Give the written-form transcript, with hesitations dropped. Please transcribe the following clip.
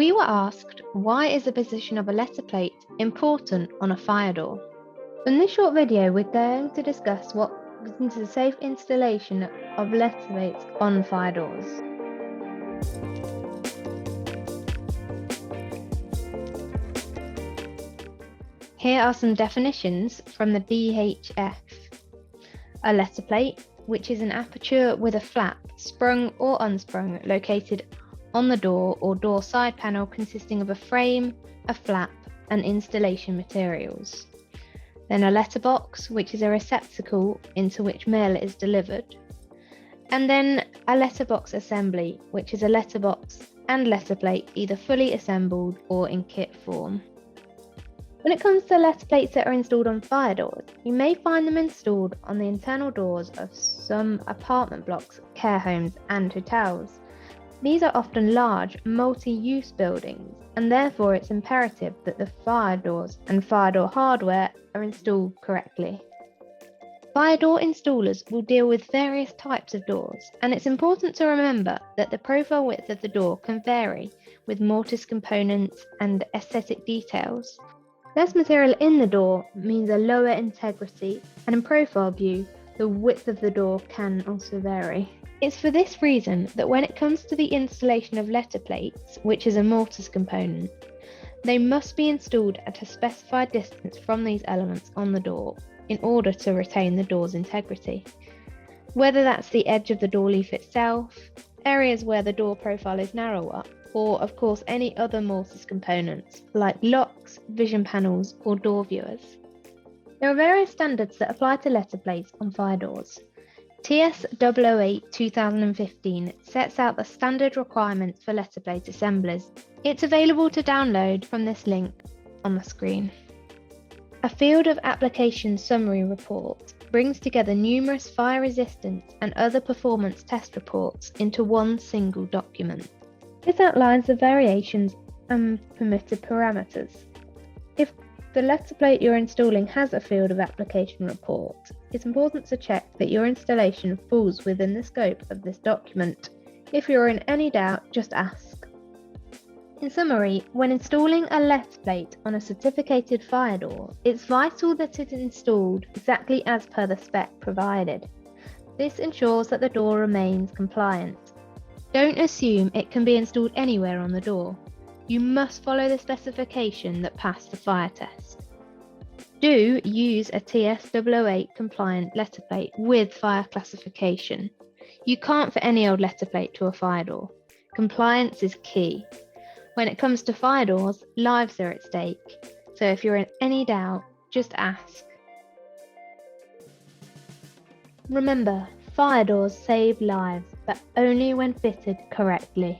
We were asked, why is the position of a letter plate important on a fire door? In this short video, we're going to discuss what goes into the safe installation of letter plates on fire doors. Here are some definitions from the DHF. A letter plate, which is an aperture with a flap, sprung or unsprung, located on the door or door side panel, consisting of a frame, a flap, and installation materials. Then a letterbox, which is a receptacle into which mail is delivered. And then a letterbox assembly, which is a letterbox and letter plate either fully assembled or in kit form. When it comes to letter plates that are installed on fire doors, you may find them installed on the internal doors of some apartment blocks, care homes, and hotels. These are often large, multi-use buildings, and therefore it's imperative that the fire doors and fire door hardware are installed correctly. Fire door installers will deal with various types of doors, and it's important to remember that the profile width of the door can vary with mortise components and aesthetic details. Less material in the door means a lower integrity, and in profile view, the width of the door can also vary. It's for this reason that when it comes to the installation of letter plates, which is a mortise component, they must be installed at a specified distance from these elements on the door in order to retain the door's integrity. Whether that's the edge of the door leaf itself, areas where the door profile is narrower, or of course any other mortise components like locks, vision panels, or door viewers. There are various standards that apply to letter plates on fire doors. TS 008 2015 sets out the standard requirements for letter plate assemblers. It's available to download from this link on the screen. A field of application summary report brings together numerous fire resistance and other performance test reports into one single document. This outlines the variations and permitted parameters. If the letter plate you're installing has a field of application report, it's important to check that your installation falls within the scope of this document. If you're in any doubt, just ask. In summary, when installing a letter plate on a certificated fire door, it's vital that it is installed exactly as per the spec provided. This ensures that the door remains compliant. Don't assume it can be installed anywhere on the door. You must follow the specification that passed the fire test. Do use a TS 008 compliant letter plate with fire classification. You can't fit any old letter plate to a fire door. Compliance is key. When it comes to fire doors, lives are at stake. So if you're in any doubt, just ask. Remember, fire doors save lives, but only when fitted correctly.